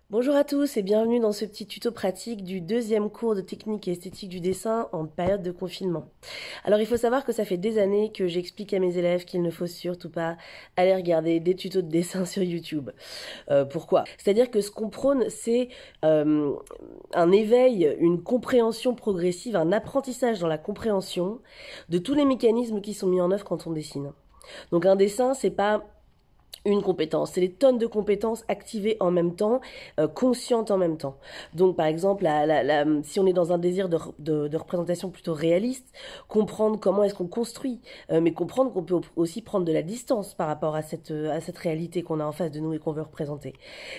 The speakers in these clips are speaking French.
Bonjour à tous et bienvenue dans ce petit tuto pratique du deuxième cours de technique et esthétique du dessin en période de confinement. Alors il faut savoir que ça fait des années que j'explique à mes élèves qu'il ne faut surtout pas aller regarder des tutos de dessin sur YouTube. Pourquoi? C'est-à-dire que ce qu'on prône, c'est un éveil, une compréhension progressive, un apprentissage dans la compréhension de tous les mécanismes qui sont mis en œuvre quand on dessine. Donc un dessin, c'est pas une compétence, c'est des tonnes de compétences activées en même temps, conscientes en même temps. Donc par exemple, si on est dans un désir de représentation plutôt réaliste, comprendre comment est-ce qu'on construit, mais comprendre qu'on peut aussi prendre de la distance par rapport à cette réalité qu'on a en face de nous et qu'on veut représenter.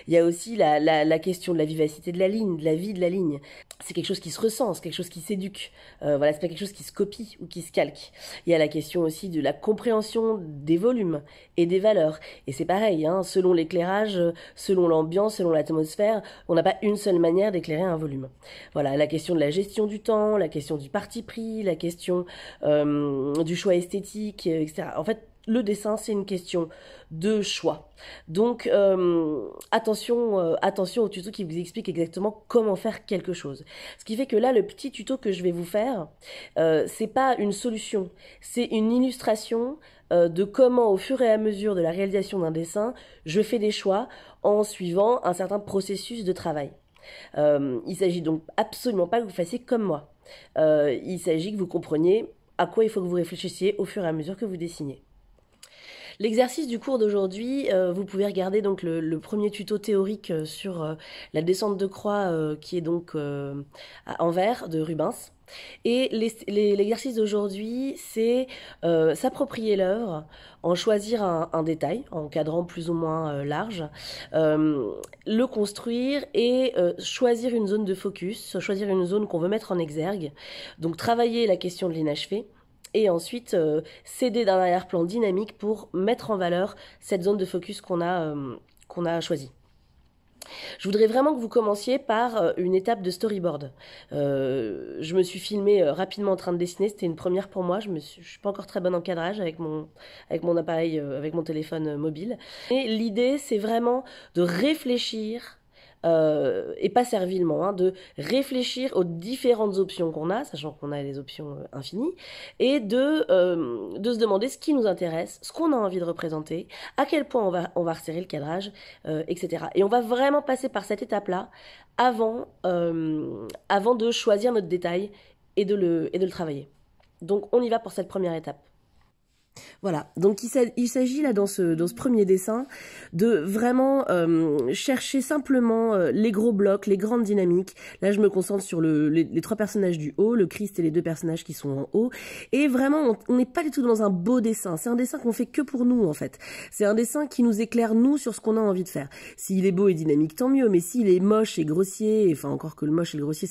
Il y a aussi la question de la vivacité de la ligne, de la vie de la ligne. C'est quelque chose qui se ressent, c'est quelque chose qui s'éduque. Voilà, c'est pas quelque chose qui se copie ou qui se calque. Il y a la question aussi de la compréhension des volumes et des valeurs. Et c'est pareil, hein, selon l'éclairage, selon l'ambiance, selon l'atmosphère, on n'a pas une seule manière d'éclairer un volume. Voilà, la question de la gestion du temps, la question du parti pris, la question du choix esthétique, etc. En fait, le dessin, c'est une question de choix. Donc, attention au tuto qui vous explique exactement comment faire quelque chose. Ce qui fait que là, le petit tuto que je vais vous faire, c'est pas une solution, c'est une illustration de comment, au fur et à mesure de la réalisation d'un dessin, je fais des choix en suivant un certain processus de travail. Il s'agit donc absolument pas que vous fassiez comme moi. Il s'agit que vous compreniez à quoi il faut que vous réfléchissiez au fur et à mesure que vous dessinez. L'exercice du cours d'aujourd'hui, vous pouvez regarder donc le premier tuto théorique sur la descente de croix qui est donc à Anvers de Rubens. Et l'exercice d'aujourd'hui, c'est s'approprier l'œuvre, en choisir un détail, en cadrant plus ou moins large, le construire et choisir une zone de focus, choisir une zone qu'on veut mettre en exergue. Donc travailler la question de l'inachevé. Et ensuite s'aider d'un arrière-plan dynamique pour mettre en valeur cette zone de focus qu'on a choisie. Je voudrais vraiment que vous commenciez par une étape de storyboard. Je me suis filmée rapidement en train de dessiner, c'était une première pour moi. Je suis pas encore très bonne en cadrage avec mon appareil, avec mon téléphone mobile. Et l'idée, c'est vraiment de réfléchir. Et pas servilement, hein, de réfléchir aux différentes options qu'on a, sachant qu'on a les options infinies, et de se demander ce qui nous intéresse, ce qu'on a envie de représenter, à quel point on va resserrer le cadrage, etc. Et on va vraiment passer par cette étape-là avant de choisir notre détail et de le travailler. Donc on y va pour cette première étape. Voilà, donc il s'agit là dans ce premier dessin de vraiment chercher simplement les gros blocs, les grandes dynamiques. Là je me concentre sur les trois personnages du haut, le Christ et les deux personnages qui sont en haut. Et vraiment on n'est pas du tout dans un beau dessin, c'est un dessin qu'on fait que pour nous en fait. C'est un dessin qui nous éclaire nous sur ce qu'on a envie de faire. S'il est beau et dynamique tant mieux, mais s'il est moche et grossier, enfin encore que le moche et le grossier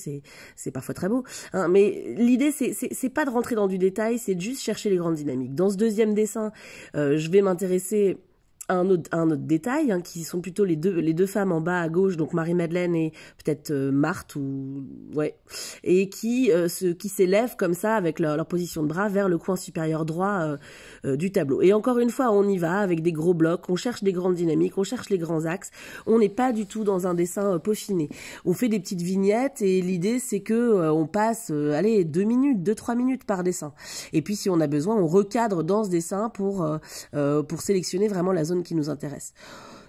c'est parfois très beau, hein, mais l'idée c'est pas de rentrer dans du détail, c'est de juste chercher les grandes dynamiques. Dans ce deuxième dessin, je vais m'intéresser à un autre détail, hein, qui sont plutôt les deux femmes en bas à gauche, donc Marie-Madeleine et peut-être Marthe, ou ouais, et qui s'élèvent comme ça avec leur position de bras vers le coin supérieur droit du tableau. Et encore une fois, on y va avec des gros blocs, on cherche des grandes dynamiques, on cherche les grands axes. On n'est pas du tout dans un dessin peaufiné. On fait des petites vignettes et l'idée c'est que on passe, allez, 2-3 minutes par dessin. Et puis si on a besoin, on recadre dans ce dessin pour sélectionner vraiment la zone qui nous intéresse.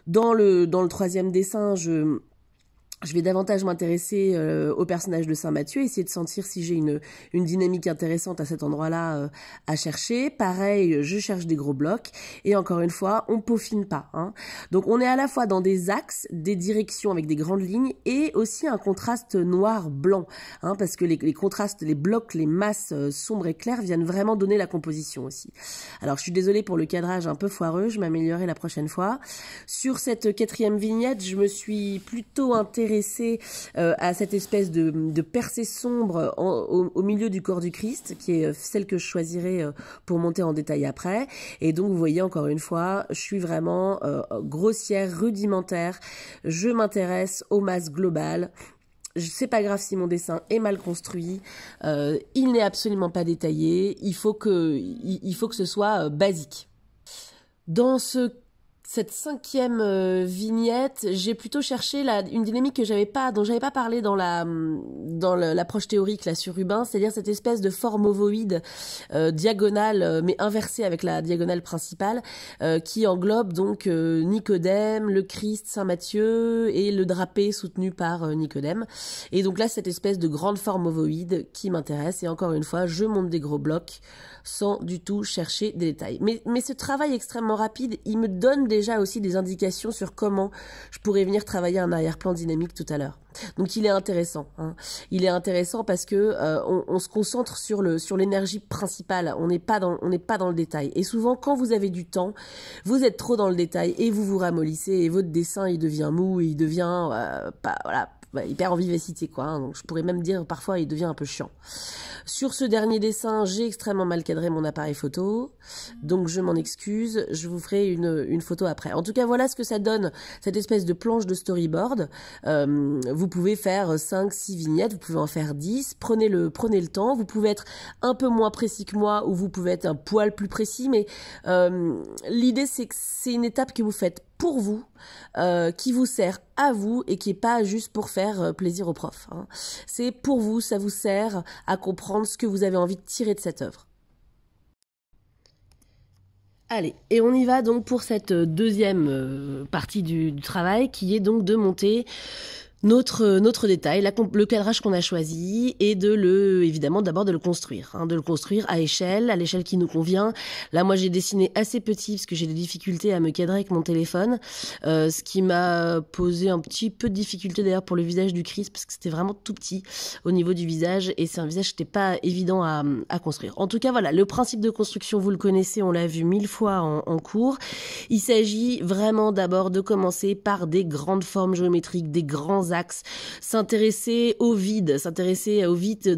Dans le troisième dessin, je vais davantage m'intéresser au personnage de Saint Matthieu, essayer de sentir si j'ai une dynamique intéressante à cet endroit-là à chercher. Pareil, je cherche des gros blocs. Et encore une fois, on peaufine pas, hein. Donc on est à la fois dans des axes, des directions avec des grandes lignes et aussi un contraste noir-blanc, hein, parce que les contrastes, les blocs, les masses sombres et claires viennent vraiment donner la composition aussi. Alors je suis désolée pour le cadrage un peu foireux, je m'améliorerai la prochaine fois. Sur cette quatrième vignette, je me suis plutôt intéressée à cette espèce de percée sombre au milieu du corps du Christ, qui est celle que je choisirai pour monter en détail après. Et donc, vous voyez, encore une fois, je suis vraiment grossière, rudimentaire. Je m'intéresse aux masses globales. C'est pas grave si mon dessin est mal construit, il n'est absolument pas détaillé, il faut que ce soit basique. Dans ce cette cinquième vignette, j'ai plutôt cherché une dynamique dont j'avais pas parlé dans l'approche théorique là sur Rubin, c'est-à-dire cette espèce de forme ovoïde diagonale mais inversée avec la diagonale principale qui englobe donc Nicodème, le Christ, Saint Matthieu et le drapé soutenu par Nicodème. Et donc là cette espèce de grande forme ovoïde qui m'intéresse, et encore une fois je monte des gros blocs sans du tout chercher des détails. Mais ce travail extrêmement rapide, il me donne déjà aussi des indications sur comment je pourrais venir travailler un arrière-plan dynamique tout à l'heure. Donc il est intéressant. Hein. Il est intéressant parce que on se concentre sur l'énergie principale. On n'est pas dans le détail. Et souvent, quand vous avez du temps, vous êtes trop dans le détail et vous vous ramollissez et votre dessin il devient mou, il devient il perd en vivacité quoi. Hein. Donc je pourrais même dire parfois il devient un peu chiant. Sur ce dernier dessin, j'ai extrêmement mal cadré mon appareil photo, donc je m'en excuse, je vous ferai une photo après. En tout cas, voilà ce que ça donne, cette espèce de planche de storyboard. Vous pouvez faire 5, 6 vignettes, vous pouvez en faire 10, prenez le temps, vous pouvez être un peu moins précis que moi, ou vous pouvez être un poil plus précis, mais l'idée c'est que c'est une étape que vous faites pour vous, qui vous sert à vous et qui est pas juste pour faire plaisir aux profs. Hein. C'est pour vous, ça vous sert à comprendre ce que vous avez envie de tirer de cette œuvre. Allez, et on y va donc pour cette deuxième partie du travail qui est donc de monter notre détail, le cadrage qu'on a choisi, et évidemment d'abord de le construire, hein, de le construire à l'échelle qui nous convient. Là, moi, j'ai dessiné assez petit parce que j'ai des difficultés à me cadrer avec mon téléphone, ce qui m'a posé un petit peu de difficulté d'ailleurs pour le visage du Christ parce que c'était vraiment tout petit au niveau du visage et c'est un visage qui n'était pas évident à construire. En tout cas, voilà, le principe de construction, vous le connaissez, on l'a vu 1000 fois en cours. Il s'agit vraiment d'abord de commencer par des grandes formes géométriques, des grands axes, s'intéresser au vide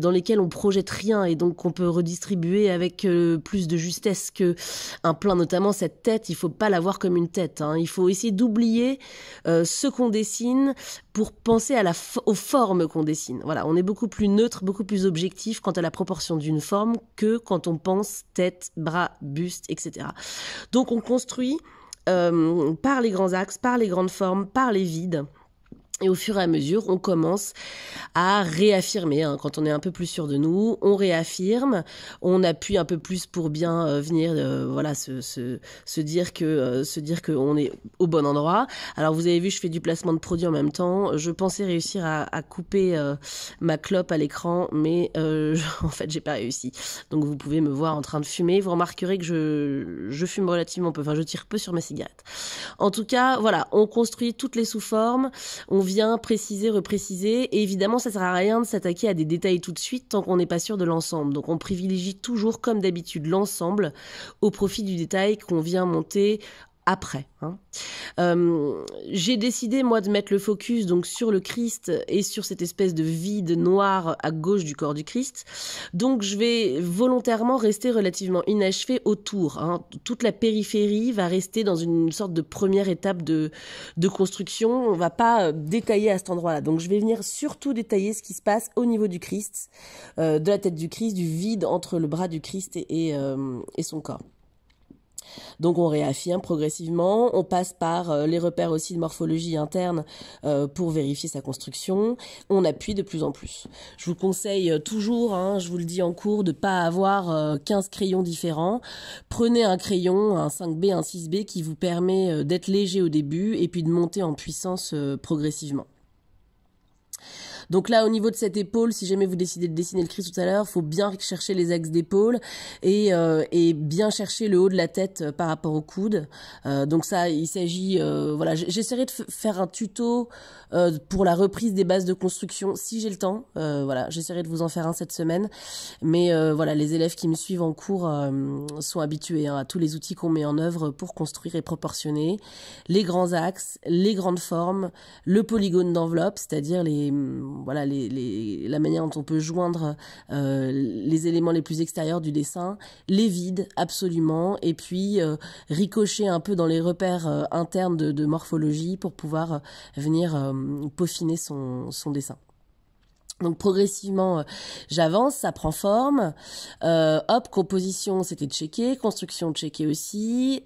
dans lesquels on projette rien et donc qu'on peut redistribuer avec plus de justesse que un plan, notamment cette tête. Il faut pas la voir comme une tête, hein. Il faut essayer d'oublier ce qu'on dessine pour penser aux formes qu'on dessine. Voilà, on est beaucoup plus neutre, beaucoup plus objectif quant à la proportion d'une forme que quand on pense tête, bras, buste, etc. Donc on construit par les grands axes, par les grandes formes, par les vides. Et au fur et à mesure, on commence à réaffirmer. Hein, quand on est un peu plus sûr de nous, on réaffirme, on appuie un peu plus pour bien venir, se dire que on est au bon endroit. Alors vous avez vu, je fais du placement de produit en même temps. Je pensais réussir à couper ma clope à l'écran, mais en fait, j'ai pas réussi. Donc vous pouvez me voir en train de fumer. Vous remarquerez que je fume relativement peu. Enfin, je tire peu sur ma cigarette. En tout cas, voilà, on construit toutes les sous-formes. On vient préciser, repréciser, et évidemment ça sert à rien de s'attaquer à des détails tout de suite tant qu'on n'est pas sûr de l'ensemble. Donc on privilégie toujours comme d'habitude l'ensemble au profit du détail qu'on vient monter après. Hein. J'ai décidé moi de mettre le focus donc sur le Christ et sur cette espèce de vide noir à gauche du corps du Christ. Donc je vais volontairement rester relativement inachevé autour. Hein. Toute la périphérie va rester dans une sorte de première étape de construction. On va pas détailler à cet endroit-là. Donc je vais venir surtout détailler ce qui se passe au niveau du Christ, de la tête du Christ, du vide entre le bras du Christ et son corps. Donc on réaffirme progressivement, on passe par les repères aussi de morphologie interne pour vérifier sa construction, on appuie de plus en plus. Je vous conseille toujours, hein, je vous le dis en cours, de pas avoir 15 crayons différents. Prenez un crayon, un 5B, un 6B qui vous permet d'être léger au début et puis de monter en puissance progressivement. Donc là, au niveau de cette épaule, si jamais vous décidez de dessiner le Christ tout à l'heure, faut bien chercher les axes d'épaule et bien chercher le haut de la tête par rapport au coude. Donc ça, il s'agit, voilà, j'essaierai de faire un tuto pour la reprise des bases de construction si j'ai le temps. Voilà, j'essaierai de vous en faire un cette semaine. Mais voilà, les élèves qui me suivent en cours sont habitués à tous les outils qu'on met en œuvre pour construire et proportionner les grands axes, les grandes formes, le polygone d'enveloppe, c'est-à-dire la manière dont on peut joindre les éléments les plus extérieurs du dessin, les vides absolument, et puis ricocher un peu dans les repères internes de morphologie pour pouvoir venir peaufiner son dessin. Donc progressivement, j'avance, ça prend forme. Hop, composition, c'était checké, construction checké aussi.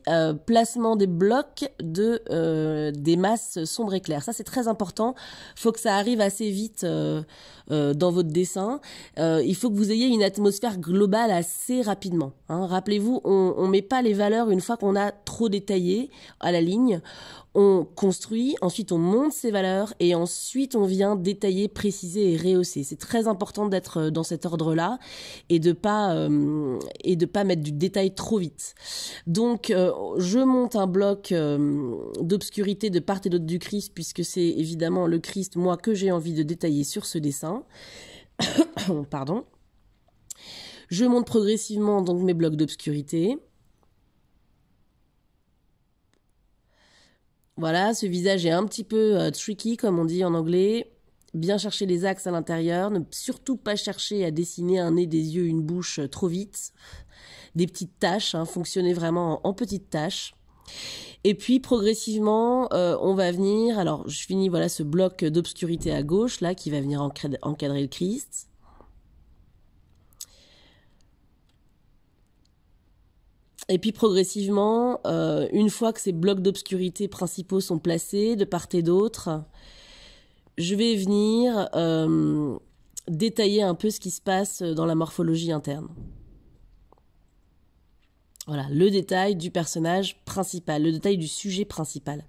Placement des blocs des masses sombres et claires. Ça, c'est très important. Faut que ça arrive assez vite dans votre dessin. Il faut que vous ayez une atmosphère globale assez rapidement. Hein. Rappelez-vous, on met pas les valeurs une fois qu'on a trop détaillé à la ligne. On construit, ensuite on monte ces valeurs et ensuite on vient détailler, préciser et rehausser. C'est très important d'être dans cet ordre-là et de pas mettre du détail trop vite. Donc je monte un bloc d'obscurité de part et d'autre du Christ puisque c'est évidemment le Christ, moi, que j'ai envie de détailler sur ce dessin. Pardon. Je monte progressivement donc mes blocs d'obscurité. Voilà, ce visage est un petit peu tricky, comme on dit en anglais. Bien chercher les axes à l'intérieur. Ne surtout pas chercher à dessiner un nez, des yeux, une bouche trop vite. Des petites taches, hein, fonctionner vraiment en petites taches. Et puis progressivement, on va venir... Alors, je finis voilà ce bloc d'obscurité à gauche, là, qui va venir encadrer le Christ. Et puis progressivement, une fois que ces blocs d'obscurité principaux sont placés de part et d'autre, je vais venir détailler un peu ce qui se passe dans la morphologie interne. Voilà, le détail du personnage principal, le détail du sujet principal.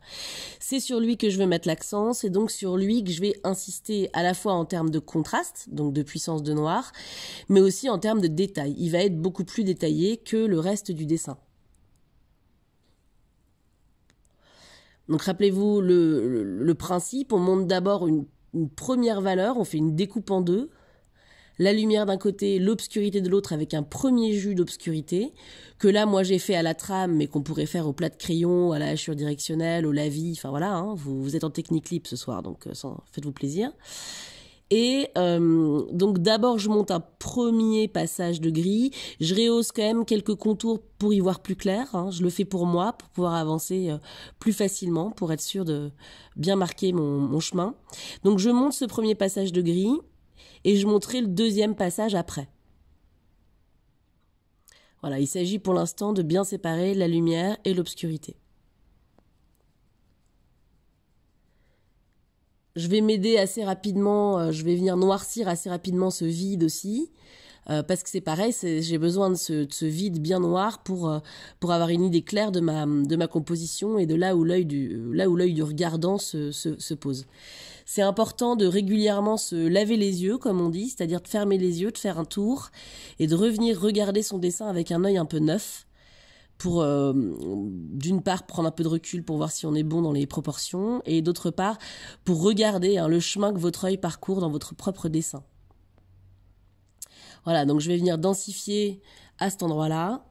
C'est sur lui que je veux mettre l'accent, c'est donc sur lui que je vais insister à la fois en termes de contraste, donc de puissance de noir, mais aussi en termes de détail. Il va être beaucoup plus détaillé que le reste du dessin. Donc rappelez-vous le principe, on monte d'abord une première valeur, on fait une découpe en deux. La lumière d'un côté, l'obscurité de l'autre avec un premier jus d'obscurité, que là, moi, j'ai fait à la trame, mais qu'on pourrait faire au plat de crayon, à la hachure directionnelle, au lavis, enfin voilà, hein, vous êtes en technique libre ce soir, donc faites-vous plaisir. Et donc d'abord, je monte un premier passage de gris, je rehausse quand même quelques contours pour y voir plus clair, hein. Je le fais pour moi, pour pouvoir avancer plus facilement, pour être sûr de bien marquer mon chemin. Donc je monte ce premier passage de gris, et je monterai le deuxième passage après. Voilà, il s'agit pour l'instant de bien séparer la lumière et l'obscurité. Je vais m'aider assez rapidement, je vais venir noircir assez rapidement ce vide aussi, parce que c'est pareil, j'ai besoin de ce vide bien noir pour avoir une idée claire de ma composition et de là où l'œil du regardant se pose. C'est important de régulièrement se laver les yeux, comme on dit, c'est-à-dire de fermer les yeux, de faire un tour et de revenir regarder son dessin avec un œil un peu neuf pour, d'une part, prendre un peu de recul pour voir si on est bon dans les proportions et d'autre part, pour regarder le chemin que votre œil parcourt dans votre propre dessin. Voilà, donc je vais venir densifier à cet endroit-là.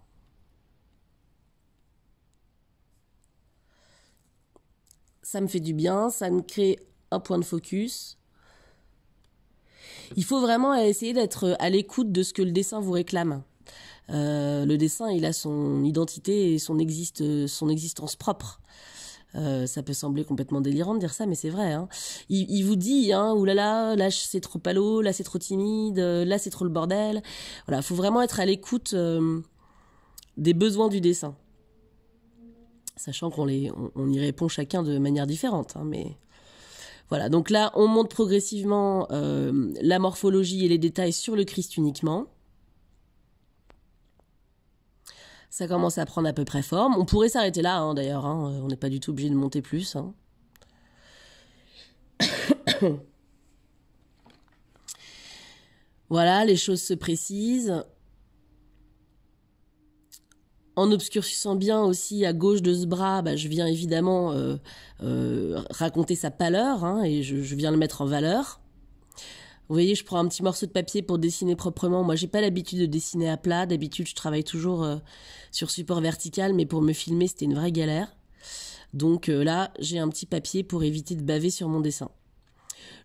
Ça me fait du bien, ça me crée un point de focus. Il faut vraiment essayer d'être à l'écoute de ce que le dessin vous réclame. Le dessin, il a son identité et son existence propre. Ça peut sembler complètement délirant de dire ça, mais c'est vrai. Hein. Il vous dit, oulala, là c'est trop palo, là c'est trop timide, là c'est trop le bordel. Voilà, faut vraiment être à l'écoute des besoins du dessin. Sachant qu'on y répond chacun de manière différente, hein, mais... Voilà, donc là, on monte progressivement la morphologie et les détails sur le Christ uniquement. Ça commence à prendre à peu près forme. On pourrait s'arrêter là, hein, d'ailleurs. Hein, on n'est pas du tout obligé de monter plus. Hein. Voilà, les choses se précisent. En obscurcissant bien aussi à gauche de ce bras, je viens évidemment raconter sa pâleur, hein, et je viens le mettre en valeur. Vous voyez, je prends un petit morceau de papier pour dessiner proprement. Moi, j'ai pas l'habitude de dessiner à plat. D'habitude, je travaille toujours sur support vertical, mais pour me filmer, c'était une vraie galère. Donc là, j'ai un petit papier pour éviter de baver sur mon dessin.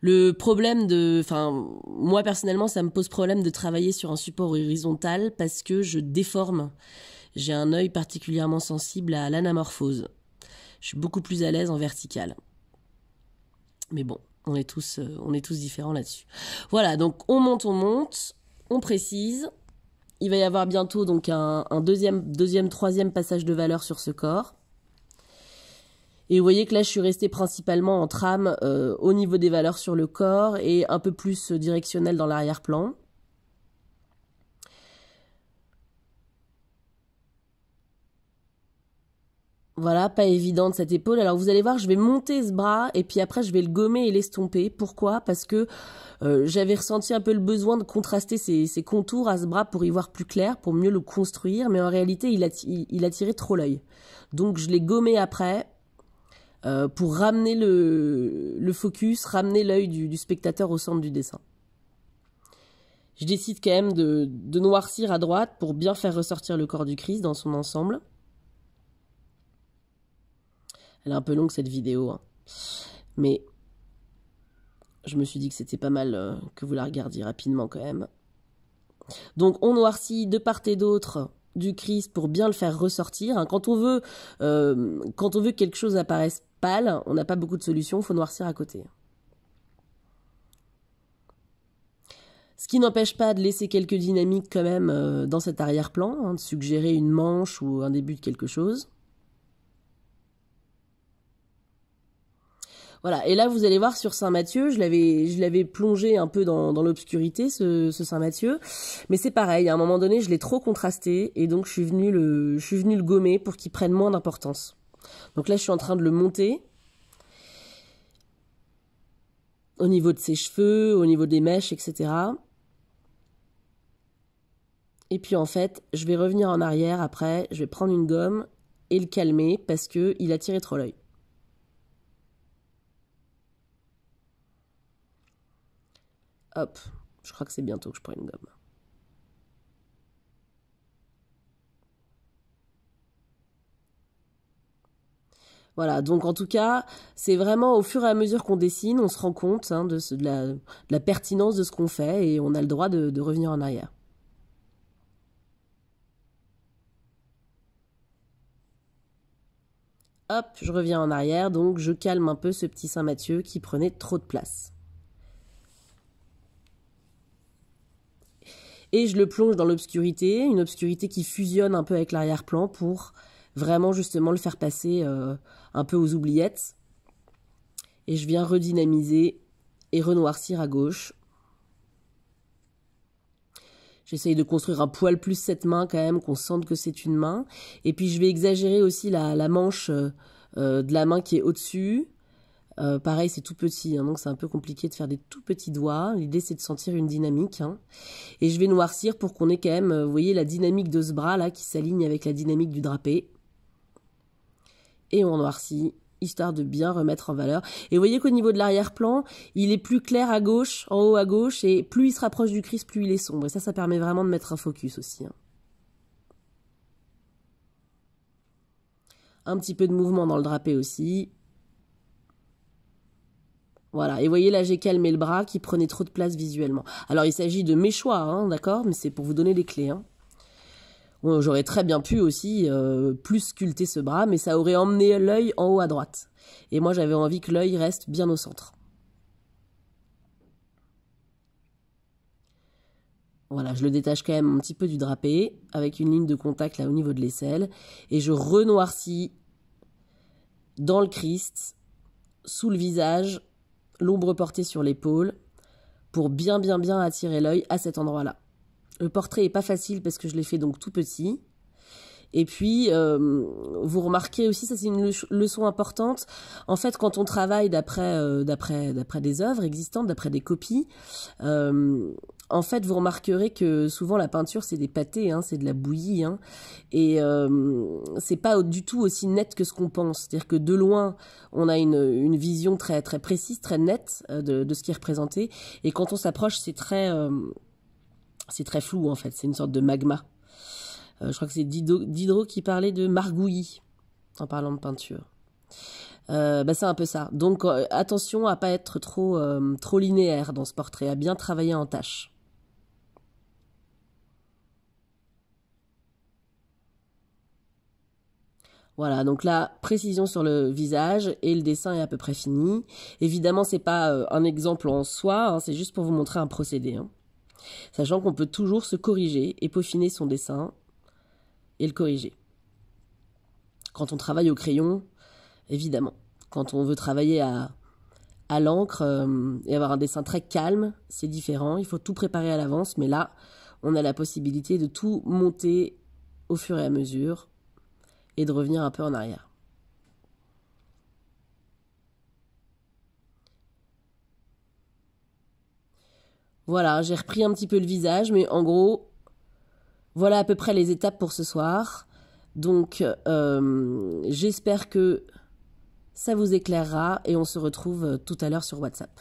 Le problème moi personnellement, ça me pose problème de travailler sur un support horizontal parce que je déforme. J'ai un œil particulièrement sensible à l'anamorphose. Je suis beaucoup plus à l'aise en vertical. Mais bon, On est tous différents là-dessus. Voilà, donc on monte, on précise. Il va y avoir bientôt donc un troisième passage de valeur sur ce corps. Et vous voyez que là, je suis restée principalement en trame au niveau des valeurs sur le corps et un peu plus directionnelle dans l'arrière-plan. Voilà, pas évidente cette épaule. Alors vous allez voir, je vais monter ce bras et puis après je vais le gommer et l'estomper. Pourquoi? Parce que j'avais ressenti un peu le besoin de contraster ces contours à ce bras pour y voir plus clair, pour mieux le construire. Mais en réalité, il a tiré trop l'œil. Donc je l'ai gommé après pour ramener le focus, ramener l'œil du spectateur au centre du dessin. Je décide quand même de noircir à droite pour bien faire ressortir le corps du Christ dans son ensemble. Elle est un peu longue cette vidéo, hein. Mais je me suis dit que c'était pas mal que vous la regardiez rapidement quand même. Donc on noircit de part et d'autre du Christ pour bien le faire ressortir, hein. Quand on veut que quelque chose apparaisse pâle, on n'a pas beaucoup de solutions, il faut noircir à côté. Ce qui n'empêche pas de laisser quelques dynamiques quand même dans cet arrière-plan, hein, de suggérer une manche ou un début de quelque chose. Voilà, et là vous allez voir sur Saint-Mathieu, je l'avais plongé un peu dans l'obscurité, ce Saint-Mathieu, mais c'est pareil, à un moment donné je l'ai trop contrasté, et donc je suis venu le gommer pour qu'il prenne moins d'importance. Donc là je suis en train de le monter, au niveau de ses cheveux, au niveau des mèches, etc. Et puis en fait, je vais revenir en arrière après, je vais prendre une gomme et le calmer, parce qu'il a tiré trop l'œil. Hop, je crois que c'est bientôt que je prends une gomme. Voilà, donc en tout cas, c'est vraiment au fur et à mesure qu'on dessine, on se rend compte hein, de la pertinence de ce qu'on fait et on a le droit de revenir en arrière. Hop, je reviens en arrière, donc je calme un peu ce petit Saint-Mathieu qui prenait trop de place. Et je le plonge dans l'obscurité, une obscurité qui fusionne un peu avec l'arrière-plan pour vraiment justement le faire passer un peu aux oubliettes. Et je viens redynamiser et renoircir à gauche. J'essaye de construire un poil plus cette main quand même, qu'on sente que c'est une main. Et puis je vais exagérer aussi la manche de la main qui est au-dessus. Pareil, c'est tout petit, hein, donc c'est un peu compliqué de faire des tout petits doigts. L'idée, c'est de sentir une dynamique. Hein. Et je vais noircir pour qu'on ait quand même, vous voyez, la dynamique de ce bras-là qui s'aligne avec la dynamique du drapé. Et on noircit, histoire de bien remettre en valeur. Et vous voyez qu'au niveau de l'arrière-plan, il est plus clair à gauche, en haut à gauche, et plus il se rapproche du Christ, plus il est sombre. Et ça permet vraiment de mettre un focus aussi. Hein. Un petit peu de mouvement dans le drapé aussi. Voilà, et vous voyez là j'ai calmé le bras qui prenait trop de place visuellement. Alors il s'agit de mes choix, hein, d'accord, mais c'est pour vous donner les clés. Hein. Bon, j'aurais très bien pu aussi plus sculpter ce bras, mais ça aurait emmené l'œil en haut à droite. Et moi j'avais envie que l'œil reste bien au centre. Voilà, je le détache quand même un petit peu du drapé, avec une ligne de contact là au niveau de l'aisselle, et je renoircis dans le Christ, sous le visage, l'ombre portée sur l'épaule, pour bien attirer l'œil à cet endroit-là. Le portrait est pas facile parce que je l'ai fait donc tout petit. Et puis, vous remarquez aussi, ça c'est une leçon importante, en fait quand on travaille d'après des œuvres existantes, d'après des copies, en fait vous remarquerez que souvent la peinture c'est des pâtés, hein, c'est de la bouillie, hein, et c'est pas du tout aussi net que ce qu'on pense. C'est-à-dire que de loin on a une vision très précise, très nette de ce qui est représenté, et quand on s'approche c'est très flou en fait, c'est une sorte de magma. Je crois que c'est Diderot qui parlait de margouillis en parlant de peinture. C'est un peu ça. Donc attention à pas être trop linéaire dans ce portrait, à bien travailler en tâches. Voilà, donc là, précision sur le visage et le dessin est à peu près fini. Évidemment, c'est pas un exemple en soi, hein, c'est juste pour vous montrer un procédé. Hein. Sachant qu'on peut toujours se corriger et peaufiner son dessin et le corriger. Quand on travaille au crayon, évidemment. Quand on veut travailler à l'encre et avoir un dessin très calme, c'est différent. Il faut tout préparer à l'avance, mais là, on a la possibilité de tout monter au fur et à mesure et de revenir un peu en arrière. Voilà, j'ai repris un petit peu le visage, mais en gros, voilà à peu près les étapes pour ce soir. Donc, j'espère que ça vous éclairera et on se retrouve tout à l'heure sur WhatsApp.